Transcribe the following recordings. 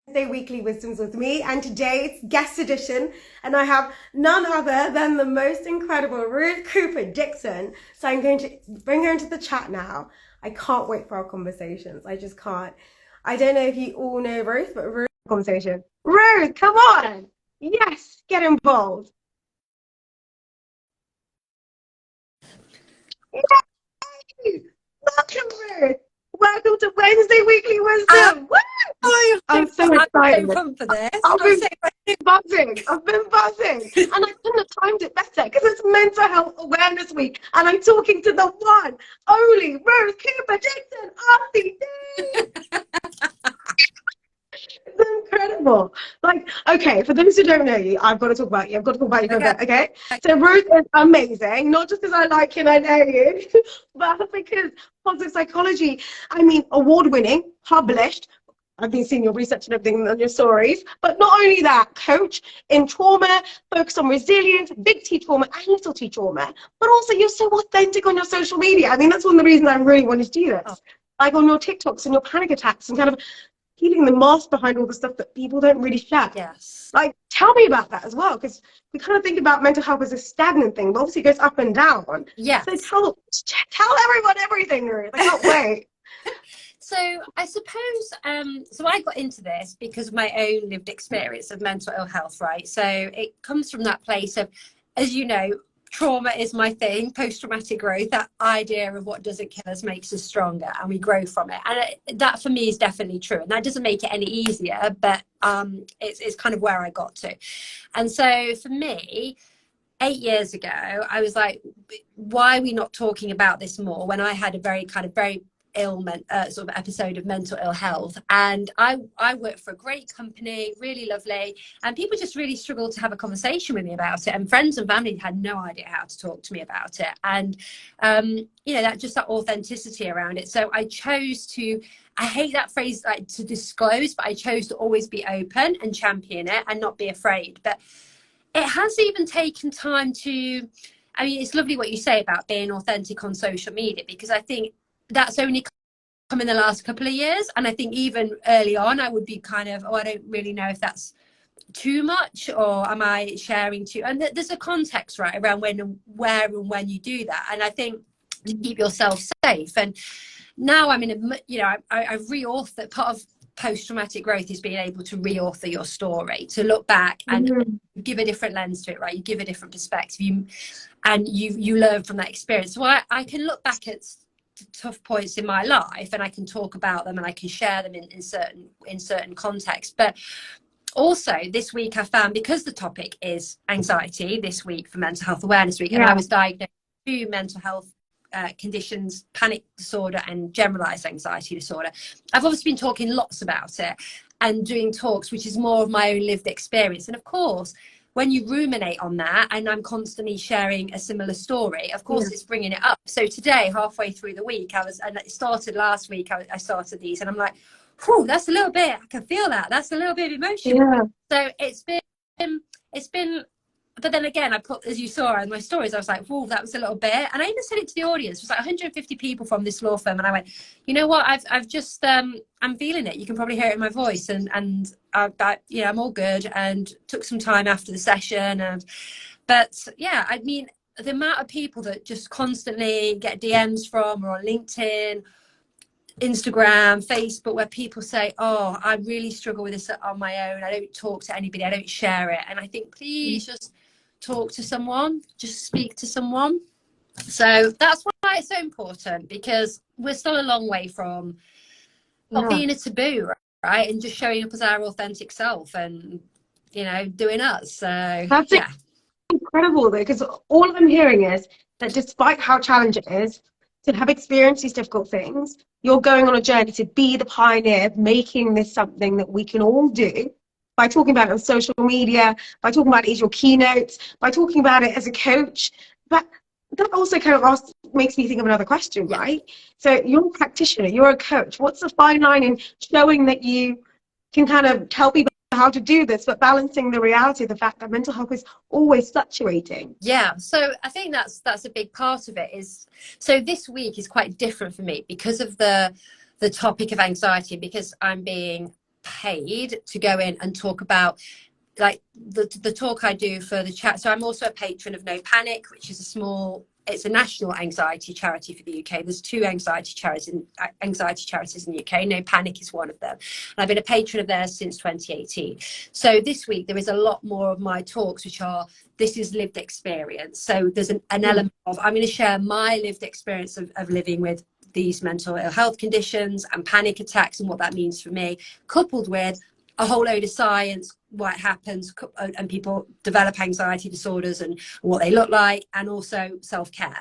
Wednesday Weekly Wisdoms with me, and today it's guest edition, and I have none other than the most incredible Ruth Cooper-Dickson. So I'm going to bring her into the chat now. I can't wait for our conversations. I just can't. I don't know if you all know Ruth, but Ruth conversation. Ruth, come on! Yes, get involved. Yay! Welcome, Ruth. Welcome to Wednesday Weekly Wisdom. I'm so excited. So pumped for this. I've been buzzing. I've been buzzing. And I couldn't have timed it better because it's Mental Health Awareness Week. And I'm talking to the one, only Ruth Cooper-Dickson RCD. It's incredible. Like, okay, for those who don't know you, I've got to talk about you. I've got to talk about you for a bit, okay? So Ruth is amazing, not just because I like you and I know you, but because positive psychology, I mean, award-winning, published. I've been seeing your research and everything on your stories, but not only that, coach in trauma, focus on resilience, big T trauma and little T trauma, but also you're so authentic on your social media. I mean, that's one of the reasons I really wanted to do this. Like on your TikToks and your panic attacks and kind of healing the mask behind all the stuff that people don't really share. Yes. Like, tell me about that as well, because we kind of think about mental health as a stagnant thing, but obviously it goes up and down. Yes. So tell everyone everything, Ruth. I can't wait. So I suppose, so I got into this because of my own lived experience of mental ill health, right? So it comes from that place of, as you know, trauma is my thing, post-traumatic growth, that idea of what doesn't kill us makes us stronger and we grow from it. And that for me is definitely true. And that doesn't make it any easier, but it's kind of where I got to. And so for me, 8 years ago, I was like, why are we not talking about this more? When I had a very sort of episode of mental ill health, and I worked for a great company, really lovely, and people just really struggled to have a conversation with me about it, and friends and family had no idea how to talk to me about it. And you know, that authenticity around it. So I chose to, I hate that phrase, like to disclose, but I chose to always be open and champion it and not be afraid. But it has even taken time to, I mean, it's lovely what you say about being authentic on social media, because I think that's only come in the last couple of years. And I think even early on, I would be kind of, oh, I don't really know if that's too much, or am I sharing too? And there's a context, right, around when and where and when you do that. And I think to keep yourself safe. And now I'm in a, you know, I've re-authored, part of post-traumatic growth is being able to re-author your story, to look back and give a different lens to it, right? You give a different perspective, you learn from that experience. So I can look back at tough points in my life and I can talk about them and I can share them in certain contexts. But also this week I found, because the topic is anxiety this week for Mental Health Awareness Week, and I was diagnosed with 2 mental health conditions, panic disorder and generalized anxiety disorder. I've obviously been talking lots about it and doing talks, which is more of my own lived experience. And of course, when you ruminate on that, and I'm constantly sharing a similar story, of course it's bringing it up. So today, halfway through the week, and it started last week, I started these and I'm like, whew, that's a little bit, I can feel that. That's a little bit of emotion. So it's been, but then again, I put, as you saw in my stories, I was like, whoa, that was a little bit. And I even said it to the audience. It was like 150 people from this law firm. And I went, you know what, I've just, I'm feeling it. You can probably hear it in my voice. And you know, I'm all good, and took some time after the session. But yeah, I mean, the amount of people that just constantly get DMs from, or on LinkedIn, Instagram, Facebook, where people say, oh, I really struggle with this on my own. I don't talk to anybody. I don't share it. And I think, please just talk to someone, just speak to someone. So that's why it's so important, because we're still a long way from not being a taboo, right? And just showing up as our authentic self and, you know, doing us. So that's incredible, though, because all I'm hearing is that despite how challenging it is to have experienced these difficult things, you're going on a journey to be the pioneer of making this something that we can all do, by talking about it on social media, by talking about it as your keynotes, by talking about it as a coach. But that also kind of makes me think of another question, right? So you're a practitioner, you're a coach. What's the fine line in showing that you can kind of tell people how to do this, but balancing the reality of the fact that mental health is always fluctuating? Yeah, so I think that's a big part of it. Is so this week is quite different for me because of the topic of anxiety, because I'm being paid to go in and talk about like the talk I do for the chat. So I'm also a patron of No Panic, which is it's a national anxiety charity for the UK. There's two anxiety charities in the UK. No Panic is one of them. And I've been a patron of theirs since 2018. So this week there is a lot more of my talks, which are, this is lived experience. So there's an element of, I'm going to share my lived experience of living with these mental ill health conditions and panic attacks and what that means for me, coupled with a whole load of science, why it happens, and people develop anxiety disorders and what they look like, and also self-care.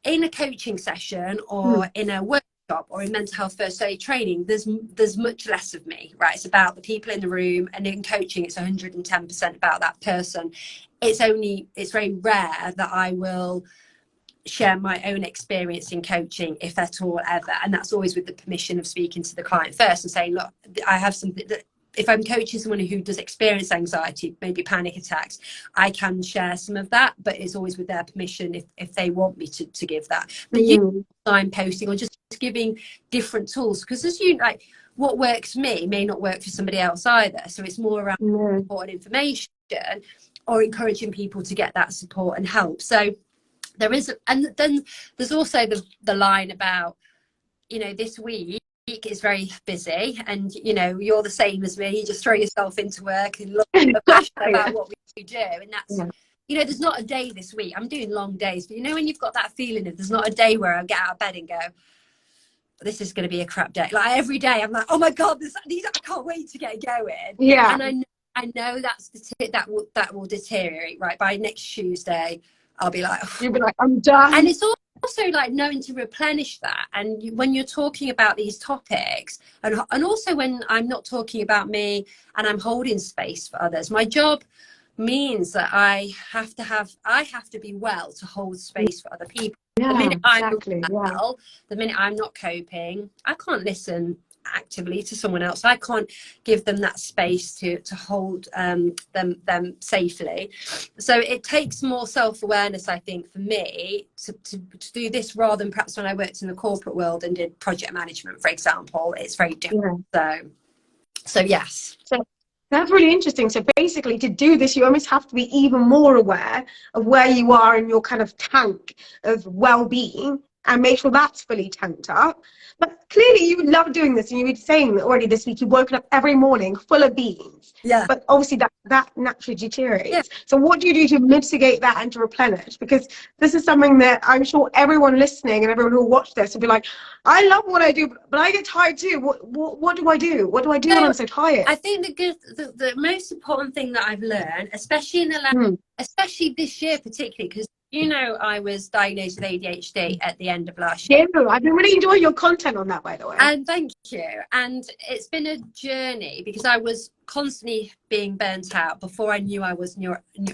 In a coaching session or in a workshop or in mental health first aid training, there's much less of me, right? It's about the people in the room, and in coaching it's 110% about that person. It's very rare that I will share my own experience in coaching, if at all ever, and that's always with the permission of speaking to the client first and saying, look, I have something that, if I'm coaching someone who does experience anxiety, maybe panic attacks, I can share some of that, but it's always with their permission if they want me to give that. But you signposting or just giving different tools, because as you like, what works for me may not work for somebody else either. So it's more around support and information, or encouraging people to get that support and help. So there is, and then there's also the line about, you know, this week is very busy, and you know, you're the same as me, you just throw yourself into work and look passionate about what we do, and that's you know, there's not a day this week, I'm doing long days, but you know, when you've got that feeling of there's not a day where I get out of bed and go, this is going to be a crap day, like every day I'm like, oh my god, I can't wait to get going. And I know that's that will deteriorate, right? By next Tuesday I'll be like, oh. You'll be like, I'm done. And it's also like knowing to replenish that. And when you're talking about these topics, and also when I'm not talking about me and I'm holding space for others, my job means that I have to be well to hold space for other people. The minute I'm well, the minute I'm not coping, I can't listen actively to someone else. I can't give them that space to hold them safely. So it takes more self-awareness, I think, for me to do this, rather than perhaps when I worked in the corporate world and did project management, for example. It's very different. So yes. So that's really interesting. So basically, to do this, you almost have to be even more aware of where you are in your kind of tank of well-being, and make sure that's fully tanked up. But clearly you love doing this, and you were saying that already this week you've woken up every morning full of beans. But obviously that naturally deteriorates. So what do you do to mitigate that and to replenish? Because this is something that I'm sure everyone listening and everyone who will watch this will be like, I love what I do, but I get tired too. What do I do? What do I do when I'm so tired? I think the most important thing that I've learned, especially in the especially this year particularly, because you know, I was diagnosed with ADHD at the end of last year. Yeah, I've been really enjoying your content on that, by the way. And thank you. And it's been a journey, because I was constantly being burnt out before I knew I was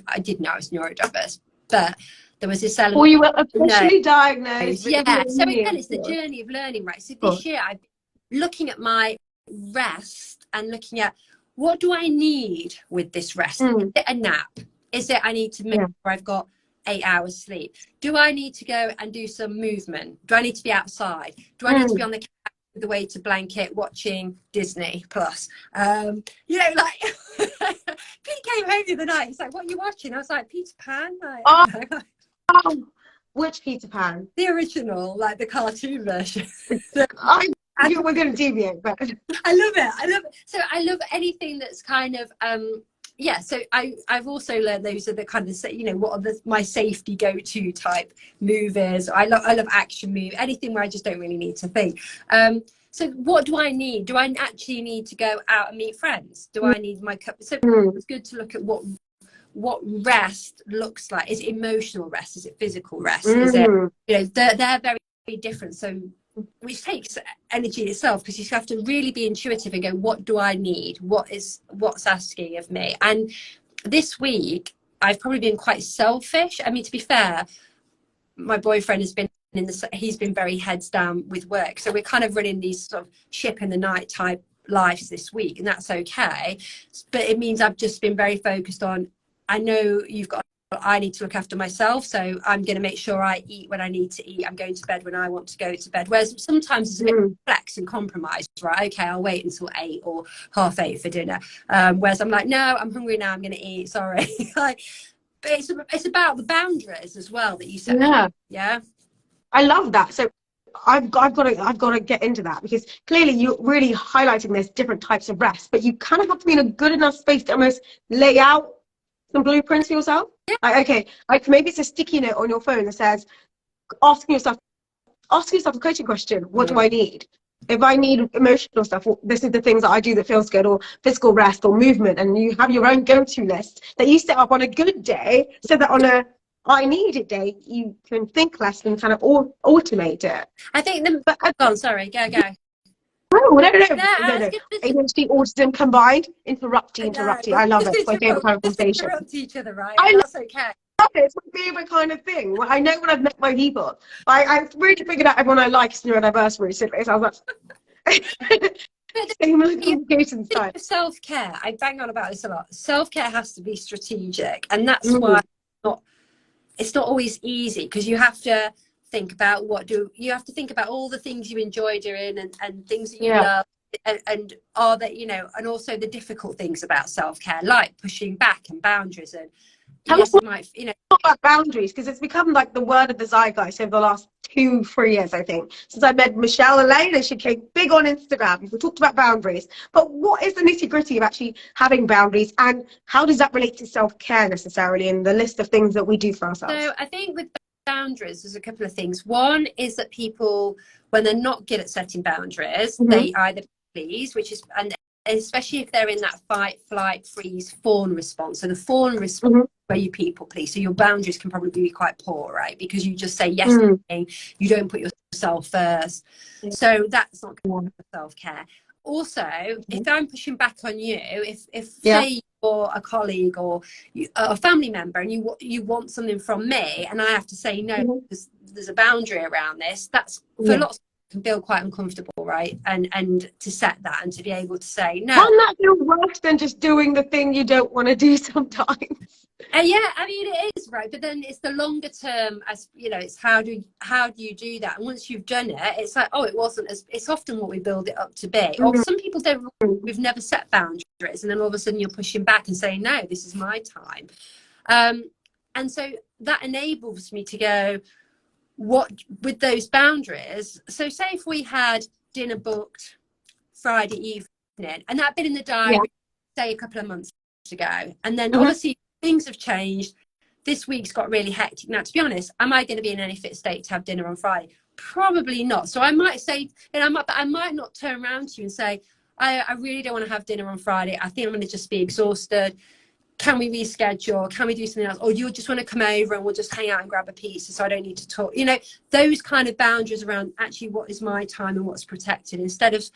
I did know I was neurodiverse, but there was this element. Or you were officially diagnosed. Yeah. So again, it's the journey of learning, right? So this year, I'm looking at my rest and looking at, what do I need with this rest? Is it a nap? Is it I need to make sure I've got 8 hours sleep? Do I need to go and do some movement? Do I need to be outside? Do I need to be on the couch with the weighted blanket watching Disney Plus? You know, like Pete came home the other night, he's like, what are you watching? I was like, Peter Pan. Like, which Peter Pan? The original, like the cartoon version. We're going to deviate, but I love it. So I love anything that's kind of so I've also learned those are the kind of, you know, what are my safety go-to type movies. I love action movie, anything where I just don't really need to think. So what do I need? Do I actually need to go out and meet friends? Do I need my cup? So it's good to look at what rest looks like. Is it emotional rest? Is it physical rest? Is it, you know, they're very, very different. So which takes energy in itself, because you have to really be intuitive and go, what do I need? What's asking of me? And this week I've probably been quite selfish. I mean, to be fair, my boyfriend has been he's been very heads down with work, so we're kind of running these sort of ship in the night type lives this week, and that's okay. But it means I've just been very focused on, I know you've got I need to look after myself, so I'm going to make sure I eat when I need to eat. I'm going to bed when I want to go to bed. Whereas sometimes it's a bit flex and compromise, right? Okay, I'll wait until 8 or 7:30 for dinner. Whereas I'm like, no, I'm hungry now, I'm going to eat. Sorry. Like, but it's about the boundaries as well that you set. Yeah. Yeah. I love that. So I've got to get into that, because clearly you're really highlighting there's different types of rest, but you kind of have to be in a good enough space to almost lay out some blueprints for yourself. Yeah. Like, okay, like maybe it's a sticky note on your phone that says, asking yourself a coaching question: what do I need? If I need emotional stuff, well, this is the things that I do that feels good, or physical rest or movement. And you have your own go-to list that you set up on a good day, so that on a I need it day, you can think less and kind of automate it. I think the. But Oh, sorry. Go. no, no, no, Yeah, I no, was no. going to. ADHD, autism combined, interrupty. No, I love it. It's my favorite kind of just conversation. interrupt each other, right? I And that's okay. love it. It's my favorite kind of thing. Well, I know when I've met my people. I really figured out everyone I like is neurodiverse, so I was like, same communication style. Self-care, I bang on about this a lot. Self-care has to be strategic, and that's why it's not always easy, because you have to think about you have to think about all the things you enjoy doing, and things that you love, and are that, you know, and also the difficult things about self-care, like pushing back and boundaries. And yes, it might, you know, about boundaries, because it's become like the word of the zeitgeist over the last 2-3 years, I think, since I met Michelle Elaine, and she came big on Instagram. We talked about boundaries, but what is the nitty-gritty of actually having boundaries, and how does that relate to self-care necessarily, in the list of things that we do for ourselves? So I think with boundaries, there's a couple of things. One is that people, when they're not good at setting boundaries, they either please, which is, and especially if they're in that fight, flight, freeze, fawn response. So the fawn response, where you people please, so your boundaries can probably be quite poor, right? Because you just say yes to everything, you don't put yourself first. So that's not good for self-care. Also, if I'm pushing back on you, if say you're a colleague or a family member, and you want something from me, and I have to say no because there's a boundary around this, that's for lots of can feel quite uncomfortable, right? And to set that, and to be able to say no. Wouldn't that feel worse than just doing the thing you don't want to do sometimes? Yeah, I mean, it is, right, but then it's the longer term, as you know, it's how do you do that, and once you've done it, it's like, oh, it wasn't as, it's often what we build it up to be. Or some people don't, we've never set boundaries, and then all of a sudden you're pushing back and saying, no, this is my time. And so that enables me to go, what with those boundaries. So say if we had dinner booked Friday evening, and that'd been in the diary say a couple of months ago, and then obviously things have changed, this week's got really hectic. Now, to be honest, am I going to be in any fit state to have dinner on Friday? Probably not. So I might say, and I might not turn around to you and say, I really don't want to have dinner on Friday, I think I'm going to just be exhausted, can we reschedule, can we do something else, or you just want to come over and we'll just hang out and grab a pizza so I don't need to talk, you know, those kind of boundaries around actually what is my time and what's protected, instead of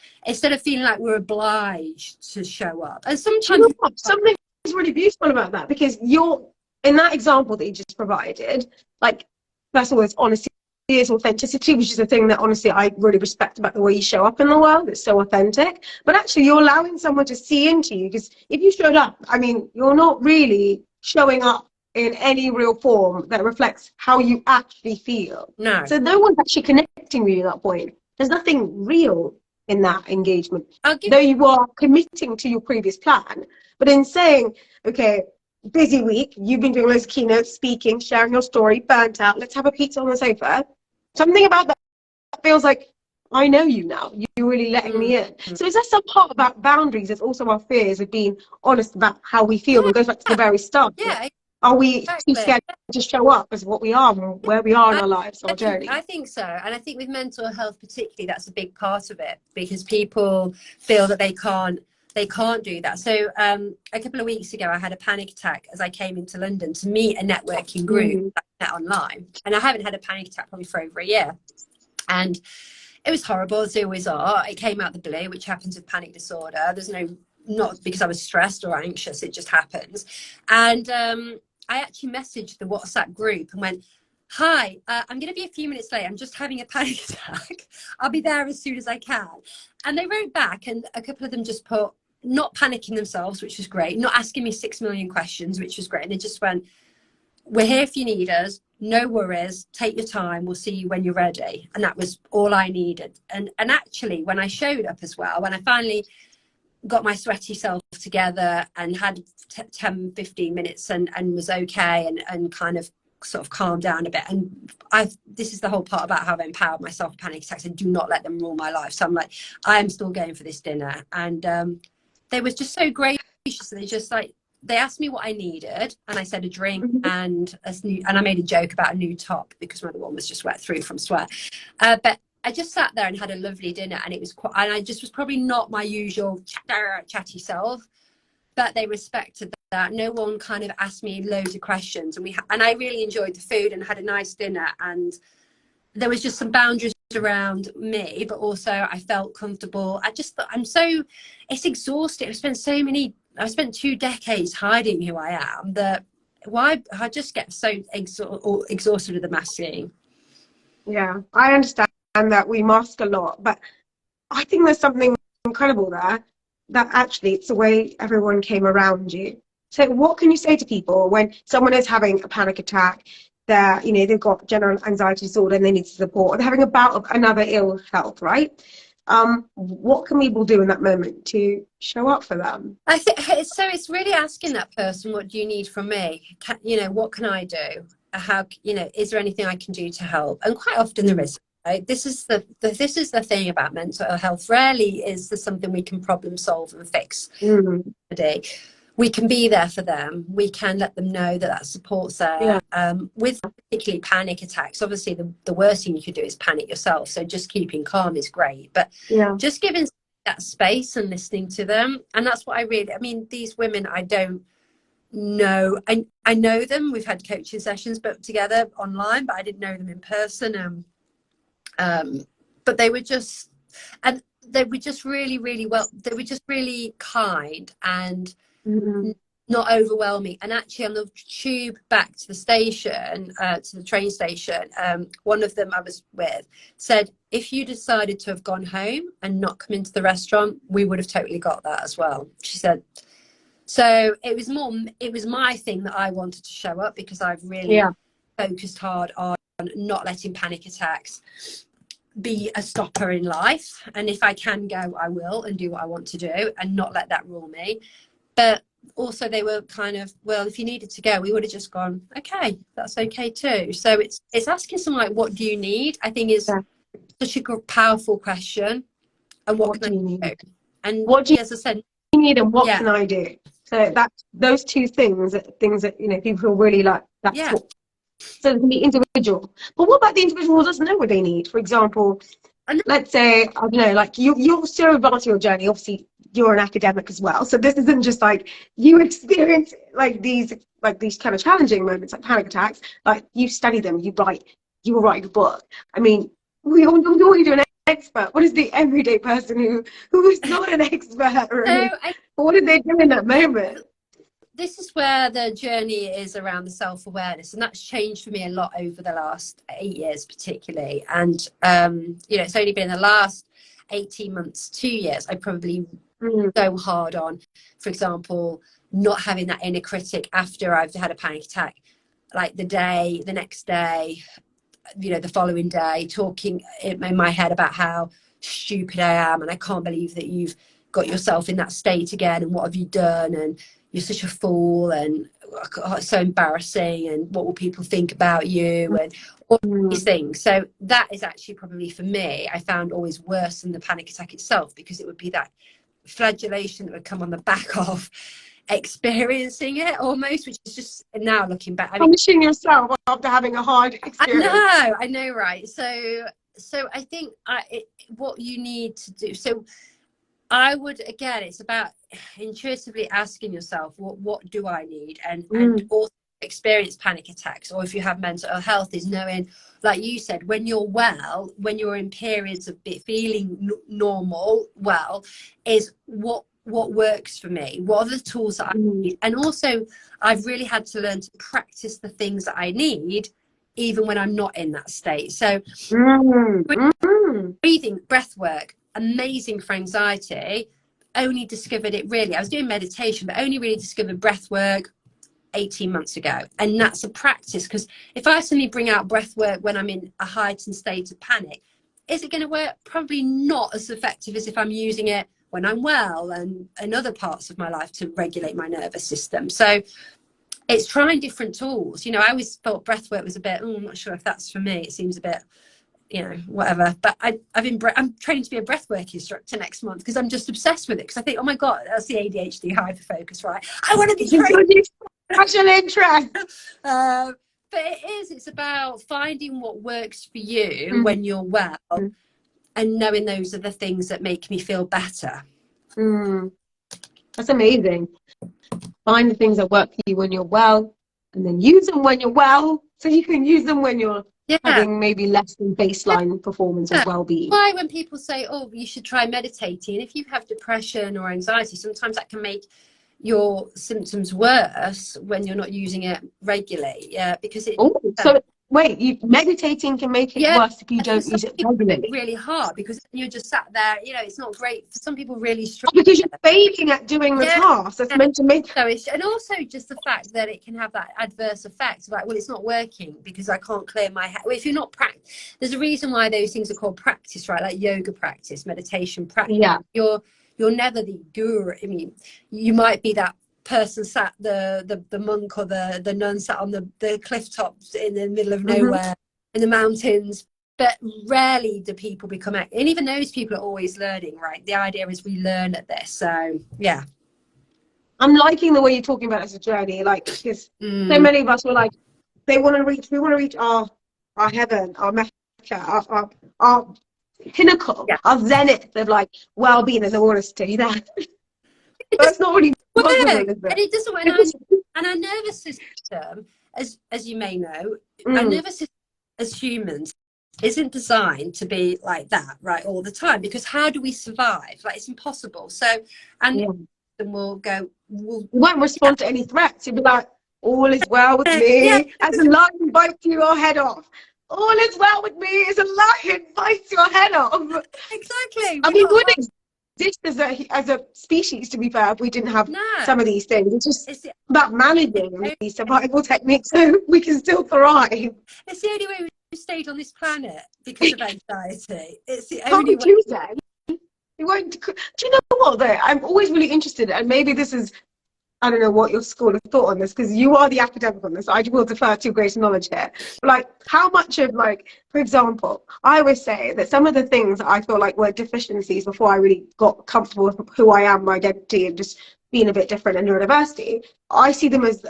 feeling like we're obliged to show up. And sometimes something is really beautiful about that, because you're in that example that you just provided, like, first of all, it's honesty, is authenticity, which is the thing that honestly I really respect about the way you show up in the world. It's so authentic. But actually you're allowing someone to see into you, because if you showed up, I mean, you're not really showing up in any real form that reflects how you actually feel. No. So no one's actually connecting with you at that point. There's nothing real in that engagement, though you are committing to your previous plan. But in saying, okay, busy week, you've been doing loads of keynotes, speaking, sharing your story, burnt out, let's have a pizza on the sofa. Something about that feels like, I know you now, you're really letting me in. So is there some part about boundaries that's also our fears of being honest about how we feel? It goes back to the very start. Are we too scared to show up as what we are and where we are in our lives, our journey? I think so. And I think with mental health particularly, that's a big part of it, because people feel that they can't do that. So a couple of weeks ago, I had a panic attack as I came into London to meet a networking group that I met online. And I haven't had a panic attack probably for over a year. And it was horrible, as they always are. It came out the blue, which happens with panic disorder. There's not because I was stressed or anxious, it just happens. And I actually messaged the WhatsApp group and went, hi, I'm going to be a few minutes late. I'm just having a panic attack. I'll be there as soon as I can. And they wrote back, and a couple of them just put, not panicking themselves, which was great, not asking me 6 million questions, which was great. And they just went, we're here if you need us, no worries, take your time, we'll see you when you're ready. And that was all I needed. And actually, when I showed up as well, when I finally got my sweaty self together and had 10, 15 minutes and was okay and kind of sort of calmed down a bit. And this is the whole part about how I've empowered myself with panic attacks and do not let them rule my life. So I'm like, I am still going for this dinner. And they were just so gracious. They just like, they asked me what I needed, and I said a drink and I made a joke about a new top because my other one was just wet through from sweat. But I just sat there and had a lovely dinner, and it was quite, and I just was probably not my usual chatty self, but they respected that. No one kind of asked me loads of questions, and I really enjoyed the food and had a nice dinner, and there was just some boundaries around me, but also I felt comfortable. I just thought it's exhausting. I've spent 2 decades hiding who I am, that why I just get so exhausted with the masking. Yeah, I understand that we mask a lot, but I think there's something incredible there, that actually it's the way everyone came around you. So what can you say to people when someone is having a panic attack, they've got general anxiety disorder and they need support, or they're having a bout of another ill health, right? What can people do in that moment to show up for them? I think so. It's really asking that person, what do you need from me? What can I do? How, is there anything I can do to help? And quite often there is. Right? This is the thing about mental health. Rarely is there something we can problem solve and fix today. We can be there for them. We can let them know that support's there. With particularly panic attacks, obviously the worst thing you could do is panic yourself. So just keeping calm is great, but just giving that space and listening to them. And that's what these women, I don't know. I know them. We've had coaching sessions but together online, but I didn't know them in person. But they were just really, really well. They were just really kind and not overwhelming. And actually, on the tube back to the station, to the train station, one of them I was with said, if you decided to have gone home and not come into the restaurant, we would have totally got that as well. She said. So it was my thing that I wanted to show up, because I've really focused hard on not letting panic attacks be a stopper in life. And if I can go, I will, and do what I want to do and not let that rule me. But also they were kind of, well, if you needed to go, we would have just gone, okay, that's okay too. So it's asking someone like, what do you need? I think is such a powerful question. And what can I do? And what do you, as I said, need and what can I do? So those two things that people really like. That's what. So it can be individual. But what about the individual who doesn't know what they need? For example, let's say, I don't know, like you're so advanced in your journey. Obviously, you're an academic as well. So this isn't just like you experience these kind of challenging moments, like panic attacks. Like you study them, you will write a book. I mean, we all need an expert. What is the everyday person who is not an expert? Really? What did they do in that moment? This is where the journey is around the self-awareness, and that's changed for me a lot over the last 8 years particularly. And it's only been the last 18 months, 2 years I probably go hard on, for example, not having that inner critic after I've had a panic attack, like the next day, the following day, talking in my head about how stupid I am and I can't believe that you've got yourself in that state again, and what have you done, and you're such a fool, and it's so embarrassing, and what will people think about you, and all these things. So that is actually probably, for me, I found always worse than the panic attack itself, because it would be that flagellation that would come on the back of experiencing it almost, which is just, now looking back, punishing yourself after having a hard experience. I know, right? So I think what you need to do, so I would, again, it's about intuitively asking yourself, what do I need? And also experience panic attacks, or if you have mental health, is knowing, like you said, when you're well, when you're in periods of feeling normal, is what works for me, what are the tools that I need. And also I've really had to learn to practice the things that I need even when I'm not in that state. So breathing, breath work, amazing for anxiety. Only discovered it really, I was doing meditation, but only really discovered breath work 18 months ago. And that's a practice, because if I suddenly bring out breath work when I'm in a heightened state of panic, is it going to work? Probably not as effective as if I'm using it when I'm well and in other parts of my life to regulate my nervous system. So it's trying different tools. You know, I always thought breath work was a bit, I'm not sure if that's for me. It seems a bit, you know, whatever. But I'm training to be a breathwork instructor next month because I'm just obsessed with it. Because I think, oh my God, that's the ADHD hyperfocus, right? I want to be trained. Special interest. But it's about finding what works for you when you're well, and knowing those are the things that make me feel better. That's amazing. Find the things that work for you when you're well, and then use them when you're well, so you can use them when you're having maybe less than baseline performance of well-being. Why when people say, oh, you should try meditating, if you have depression or anxiety, sometimes that can make your symptoms worse when you're not using it regularly. Because it so wait, meditating can make it worse if you don't use it regularly. Really hard, because you're just sat there, you know, it's not great for some people. Really struggle because you're failing at doing the task that's meant to make. So and also just the fact that it can have that adverse effect, like, well, it's not working because I can't clear my head. Well, if you're not there's a reason why those things are called practice, right? Like yoga practice, meditation practice. You're never the guru. I mean, you might be that person sat, the monk or the nun sat on the cliff tops in the middle of nowhere in the mountains, but rarely do people become, and even those people are always learning, right? The idea is we learn at this. So yeah, I'm liking the way you're talking about it as a journey, like, because so many of us were like, we want to reach our heaven, our mecca, our pinnacle, our zenith of like well-being, and they want to stay there. But it's not really possible, is it? And it doesn't. And our nervous system, as you may know, our nervous system as humans isn't designed to be like that, right, all the time. Because how do we survive? Like, it's impossible. So, and we'll go. You won't respond to any threats. You'll be like, all is well with me. As a lion bites your head off. All is well with me as a lion bites your head off. Exactly. I mean, we wouldn't exist as a species, to be fair, if we didn't have some of these things. It's just about managing these survival techniques so we can still thrive. It's the only way we stayed on this planet, because of anxiety. It's the only way. Tuesday. You won't. Do you know what, though? I'm always really interested, and maybe this is, I don't know what your school of thought on this, because you are the academic on this. I will defer to your greater knowledge here. But like, how much of, like, for example, I always say that some of the things that I feel like were deficiencies before I really got comfortable with who I am, my identity, and just being a bit different in neurodiversity, I see them as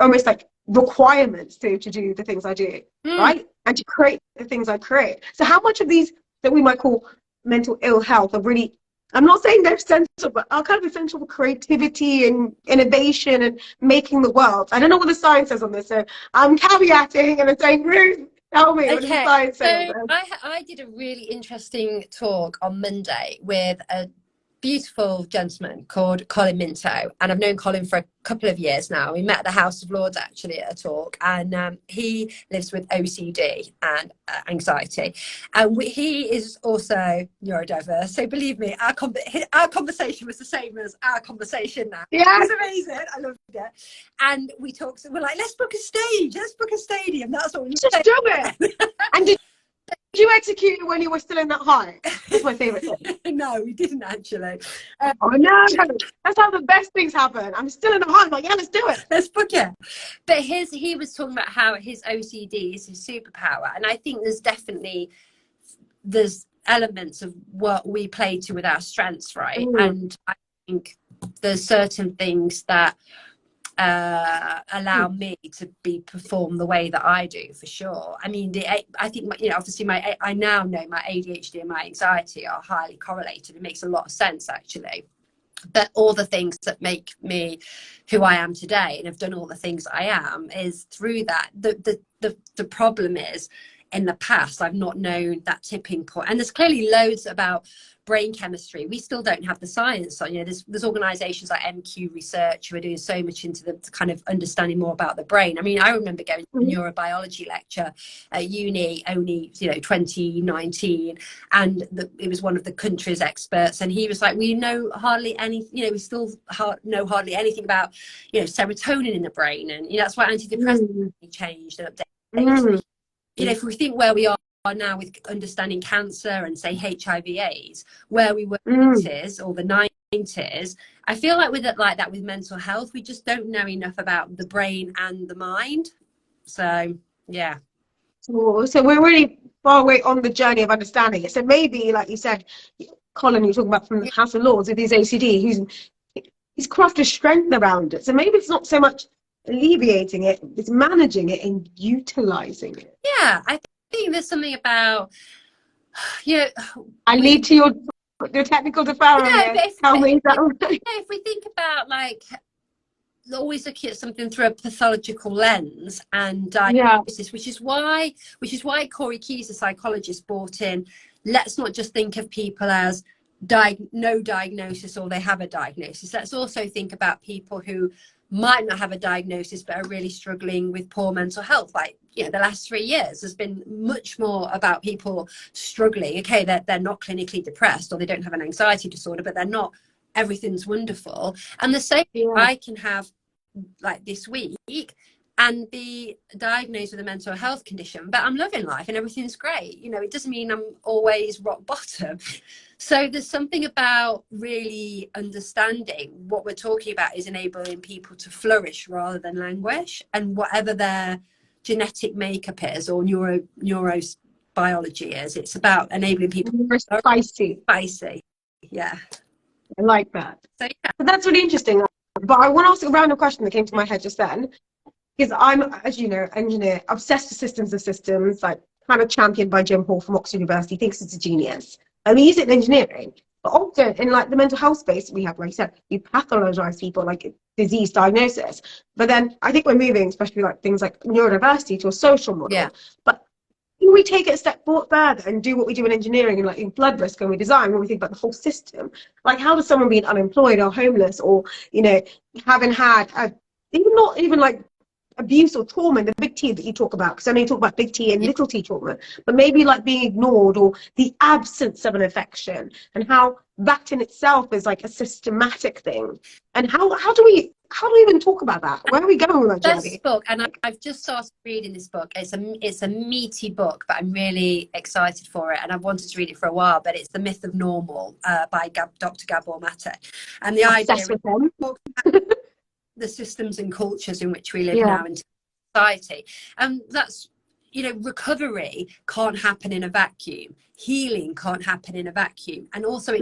almost like requirements to do the things I do, right? And to create the things I create. So how much of these that we might call mental ill health are really, I'm not saying they're essential, but are kind of essential for creativity and innovation and making the world? I don't know what the science says on this, so I'm caveating and I'm saying, Ruth, tell me what the science says. So I did a really interesting talk on Monday with a beautiful gentleman called Colin Minto, and I've known Colin for a couple of years now. We met at the House of Lords actually at a talk, and he lives with OCD and anxiety, and he is also neurodiverse. So believe me, our conversation was the same as our conversation now. It was amazing. I loved it. And we talked. We're like, let's book a stage. Let's book a stadium. That's what we just do it. And did you execute it when you were still in that high? That's my favourite thing. No, we didn't actually. Oh no, that's how the best things happen. I'm still in the high. I'm like, yeah, let's do it. Let's book it. But he was talking about how his OCD is his superpower, and I think there's elements of what we play to with our strengths, right? And I think there's certain things that allow me to perform the way that I do, for sure. I mean, I think, you know, obviously I now know my ADHD and my anxiety are highly correlated. It makes a lot of sense, actually. But all the things that make me who I am today, and have done all the things I am, is through that. The problem is in the past, I've not known that tipping point. And there's clearly loads about brain chemistry. We still don't have the science on. You know, there's organisations like MQ Research who are doing so much into the kind of understanding more about the brain. I mean, I remember going to a neurobiology lecture at uni only, 2019, and it was one of the country's experts, and he was like, we know hardly any, we still know hardly anything about, serotonin in the brain, and that's why antidepressants changed and updated. If we think where we are now with understanding cancer and say HIV/AIDS, where we were in the 80s or the 90s, I feel like with it like that with mental health, we just don't know enough about the brain and the mind. So yeah. So we're really far away on the journey of understanding it. So maybe, like you said, Colin, you're talking about from the House of Lords with his OCD, he's crafted strength around it. So maybe it's not so much alleviating it, it's managing it and utilizing it. Yeah, I think there's something about, I lead to your technical deferral. If we think about like always looking at something through a pathological lens and diagnosis, which is why Corey Keyes, the psychologist, brought in, let's not just think of people as no diagnosis or they have a diagnosis. Let's also think about people who might not have a diagnosis but are really struggling with poor mental health. Like, the last 3 years has been much more about people struggling. Okay, they're not clinically depressed or they don't have an anxiety disorder, but they're not, everything's wonderful. And the same I can have like this week and be diagnosed with a mental health condition, but I'm loving life and everything's great. It doesn't mean I'm always rock bottom. So there's something about really understanding what we're talking about is enabling people to flourish rather than languish, and whatever their genetic makeup is or neurobiology is, it's about enabling people spicy. Yeah, I like that. So but that's really interesting. But I want to ask a random question that came to my head just then, because I'm, as you know, engineer, obsessed with systems of systems, like kind of championed by Jim Hall from Oxford University, thinks it's a genius. I mean, use it in engineering, but often in like the mental health space, we have, like you said, we pathologize people like disease diagnosis. But then I think we're moving, especially like things like neurodiversity, to a social model. Yeah. But can we take it a step further and do what we do in engineering and like in blood risk when we design, when we think about the whole system? Like, how does someone being unemployed or homeless or, having had not even like abuse or trauma, the big T that you talk about, because I know you talk about big T and little T trauma, but maybe like being ignored or the absence of an affection, and how that in itself is like a systematic thing. And how do we even talk about that? Where are we going with that journey? This book, and I've just started reading this book. It's a meaty book, but I'm really excited for it, and I've wanted to read it for a while. But it's The Myth of Normal by Dr. Gabor Mate, and the idea is the systems and cultures in which we live now in society, and that's recovery can't happen in a vacuum, healing can't happen in a vacuum, and also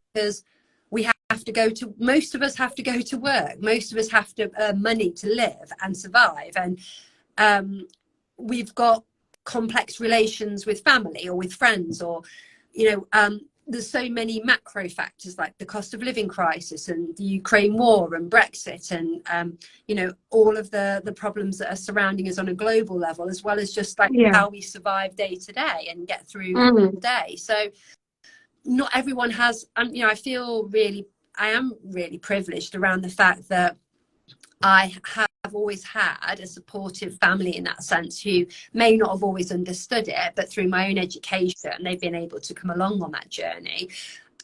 because we have to most of us have to go to work, most of us have to earn money to live and survive, and we've got complex relations with family or with friends, or there's so many macro factors like the cost of living crisis and the Ukraine war and Brexit and all of the problems that are surrounding us on a global level, as well as just like how we survive day to day and get through the day. So not everyone has, I am really privileged around the fact that I have always had a supportive family in that sense, who may not have always understood it, but through my own education, they've been able to come along on that journey.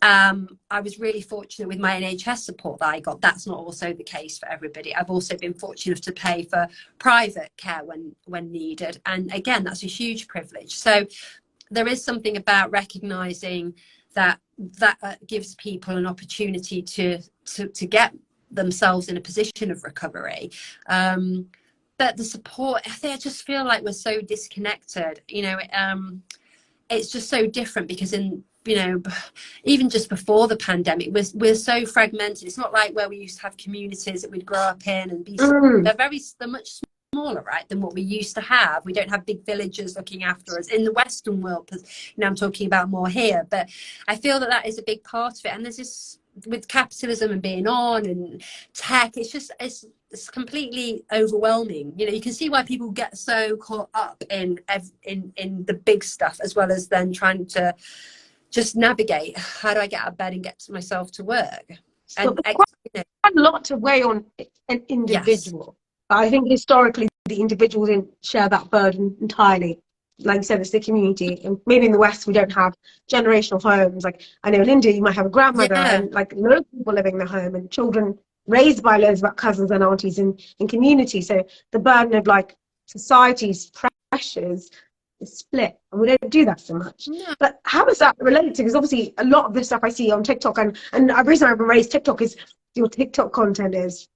I was really fortunate with my NHS support that I got. That's not also the case for everybody. I've also been fortunate to pay for private care when needed. And again, that's a huge privilege. So there is something about recognizing that gives people an opportunity to get themselves in a position of recovery, but the support, I just feel like we're so disconnected. It's just so different because even just before the pandemic, we're so fragmented. It's not like where we used to have communities that we'd grow up in and be they're much smaller, right, than what we used to have. We don't have big villages looking after us in the Western world. I'm talking about more here, but I feel that is a big part of it. And there's this with capitalism and being on and tech, it's completely overwhelming. You know, you can see why people get so caught up in the big stuff, as well as then trying to just navigate, how do I get out of bed and get myself to work? So And it's quite you know, a lot to weigh on an yes, individual. I think historically the individual didn't share that burden entirely. Like you said, it's the community. And maybe in the West we don't have generational homes. Like I know in India you might have a grandmother yeah, and like loads of people living in the home and children raised by loads of cousins and aunties in community. So the burden of like society's pressures is split. And we don't do that so much. no, But how is that related to? Because obviously a lot of the stuff I see on TikTok and the reason I've raised TikTok is your TikTok content is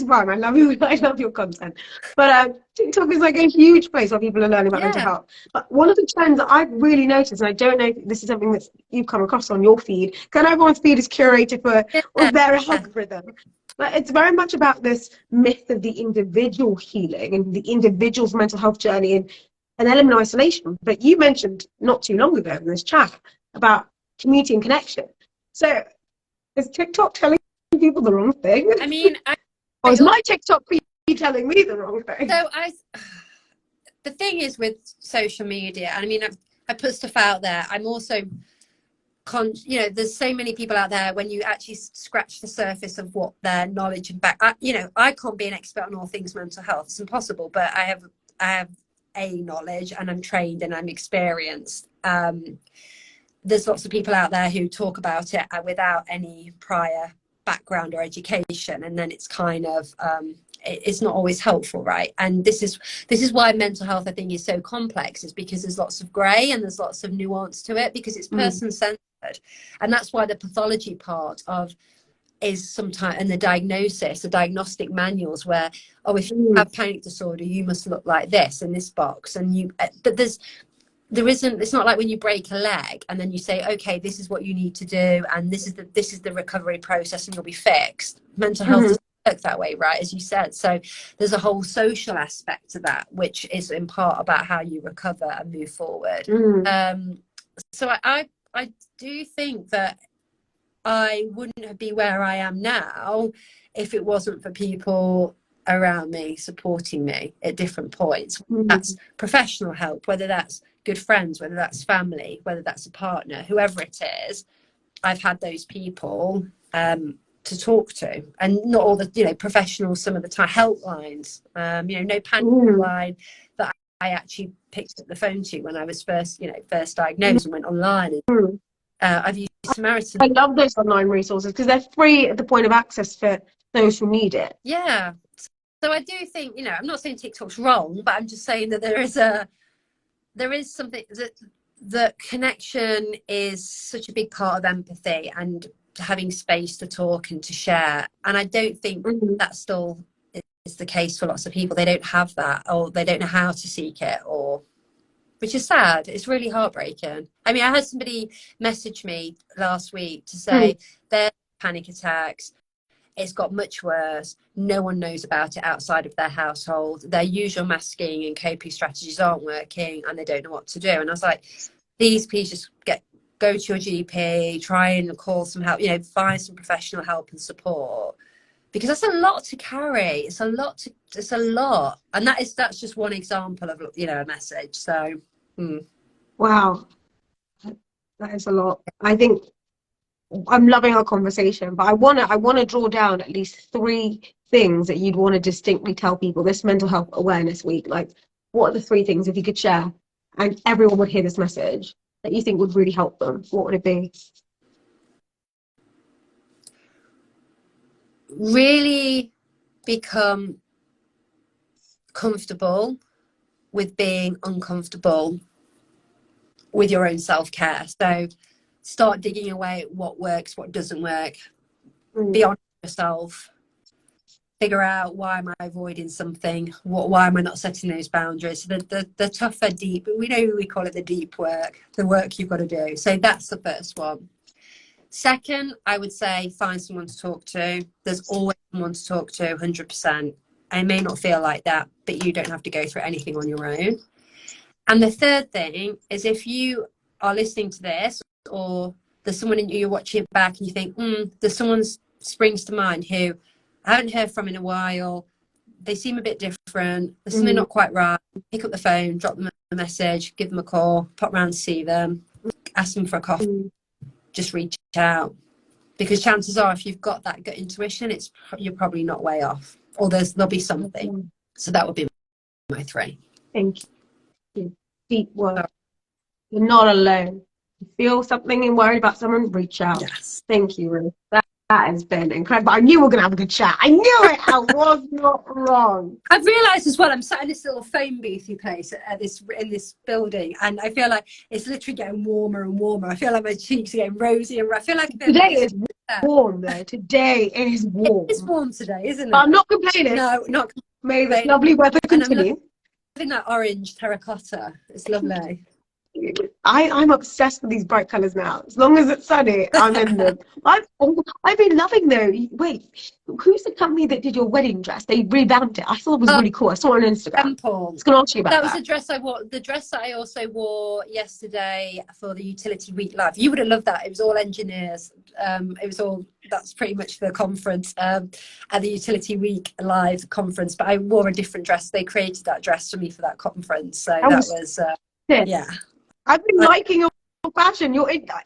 fun. I love you. I love your content. But TikTok is like a huge place where people are learning about mental yeah, health. But one of the trends that I've really noticed, and I don't know if this is something that you've come across on your feed, because everyone's feed is curated for their yeah. algorithm. But it's very much about this myth of the individual healing and the individual's mental health journey and an element of isolation. But you mentioned not too long ago in this chat about community and connection. So is TikTok telling people the wrong thing? I mean, Or is my TikTok feed telling me the wrong thing? so the thing is with social media, and I mean, I put stuff out there. I'm also you know, there's so many people out there, when you actually scratch the surface of what their knowledge and you know, I can't be an expert on all things mental health. It's impossible, but I have a knowledge, and I'm trained and I'm experienced. There's lots of people out there who talk about it without any prior background or education, and then it's kind of it's not always helpful, right? And this is why mental health, I think, is so complex, is because there's lots of grey and there's lots of nuance to it, because it's person centered. And that's why the pathology part of is sometimes, and the diagnosis, the diagnostic manuals, where, oh, if you have panic disorder, you must look like this in this box, and you but there isn't, it's not like when you break a leg and then you say, okay, this is what you need to do, and this is the recovery process, and you'll be fixed. Mental health doesn't work that way, right, as you said. So there's a whole social aspect to that, which is in part about how you recover and move forward. So I do think that I wouldn't be where I am now if it wasn't for people around me supporting me at different points. That's professional help, whether that's good friends, whether that's family, whether that's a partner, whoever it is. I've had those people to talk to, and not all the, you know, professionals, some of the time helplines, you know, no panic line that I actually picked up the phone to when I was first diagnosed and went online. And I've used Samaritan. I love those online resources because they're free at the point of access for those who need it. Yeah. So I do think, you know, I'm not saying TikTok's wrong, but I'm just saying that there is something that connection is such a big part of empathy and having space to talk and to share. And I don't think that still is the case for lots of people. They don't have that, or they don't know how to seek it, or, which is sad. It's really heartbreaking. I mean, I had somebody message me last week to say their panic attacks, it's got much worse. No one knows about it outside of their household. Their usual masking and coping strategies aren't working, and they don't know what to do. And I was like, please just go to your GP, try and call some help, you know, find some professional help and support, because that's a lot to carry. It's a lot. And that's just one example of, you know, a message. So Wow, that is a lot. I think I'm loving our conversation, but I wanna draw down at least 3 things that you'd want to distinctly tell people this Mental Health Awareness Week. Like, what are the 3 things, if you could share, and everyone would hear this message, that you think would really help them? What would it be? really become comfortable with being uncomfortable with your own self-care. So start digging away at what works, what doesn't work. Be honest with yourself. Figure out, why am I avoiding something? Why am I not setting those boundaries? The tougher, deep, we call it the deep work, the work you've got to do. So that's the first one. Second, I would say find someone to talk to. There's always someone to talk to, 100%. I may not feel like that, but you don't have to go through anything on your own. And the third thing is, if you are listening to this, or there's someone you're watching it back and you think, there's someone springs to mind who I haven't heard from in a while. They seem a bit different. There's something not quite right. Pick up the phone, drop them a message, give them a call, pop round to see them, ask them for a coffee, just reach out. Because chances are, if you've got that gut intuition, you're probably not way off, or there'll be something. So that would be my 3. Thank you. Deep work. You're not alone. You feel something and worried about someone, reach out. Yes. Thank you, Ruth. That has been incredible. I knew we were going to have a good chat. I knew it. I was not wrong. I've realised as well, I'm sat in this little phone boothy place in this building, and I feel like it's literally getting warmer and warmer. I feel like my cheeks are getting rosy, and I feel like today is warm, though. Today is warm. It's warm today, isn't it? I'm not complaining. No, not complaining. May this lovely weather continue. I'm loving that orange terracotta. It's lovely. I'm obsessed with these bright colours now. As long as it's sunny, I'm in them. I've been loving though. Wait, who's the company that did your wedding dress? They revamped it. I thought it was really cool. I saw it on Instagram. Temple. I was going to ask you about that. That was the dress I wore. The dress that I also wore yesterday for the Utility Week Live. You would have loved that. It was all engineers. It was all. That's pretty much the conference at the Utility Week Live conference. But I wore a different dress. They created that dress for me for that conference. So that was yeah. I've been liking your fashion.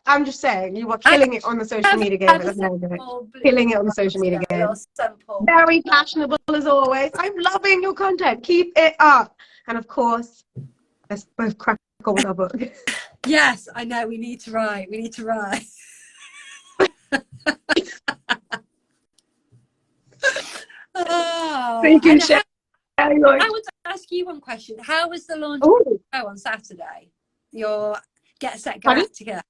I'm just saying, you are killing it on the social media game. Killing it on the social media game. Very fashionable as always. I'm loving your content. Keep it up. And of course, let's both crack on with our book. Yes, I know. We need to write. We need to write. Thank you, Shay. I want to ask you one question. How was the launch on Saturday? Your Get Set Galactica.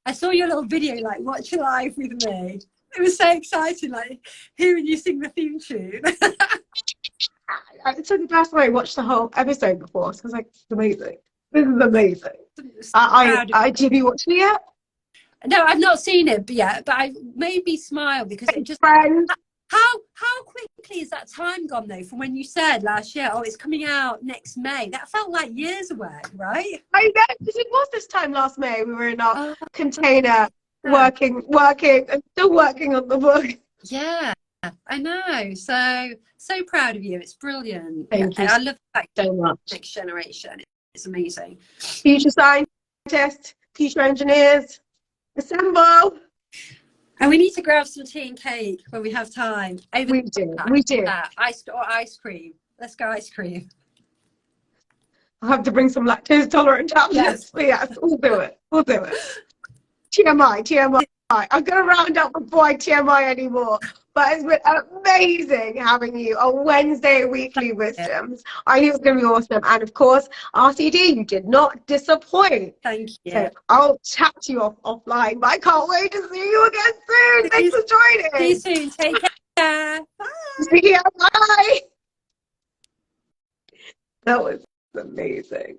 I saw your little video, like watch live with me. It was so exciting, like hearing you sing the theme tune. It's the first time I watched the whole episode before, so I was like, "This is amazing. This is amazing." Have you watched it yet? No, I've not seen it yet, but I made me smile because it just. How quickly is that time gone though from when you said last year, it's coming out next May? That felt like years away, right? I know, because it was this time last May. We were in our container working and still working on the book. Yeah, I know. So proud of you. It's brilliant. Thank you. I love that so much. Next generation. It's amazing. Future scientists, future engineers, assemble. And we need to grab some tea and cake when we have time. We do. Ice cream. Let's go ice cream. I'll have to bring some lactose tolerant tablets. Yes. But yes, we'll do it. We'll do it. TMI. I'm going to round up before I TMI anymore. But it's been amazing having you on Wednesday Weekly Wisdoms. I knew it was going to be awesome. And of course, RCD, you did not disappoint. Thank you. So I'll chat to you offline, but I can't wait to see you again soon. Thanks for joining. See you soon. Take care. Bye. See you. Bye. That was amazing.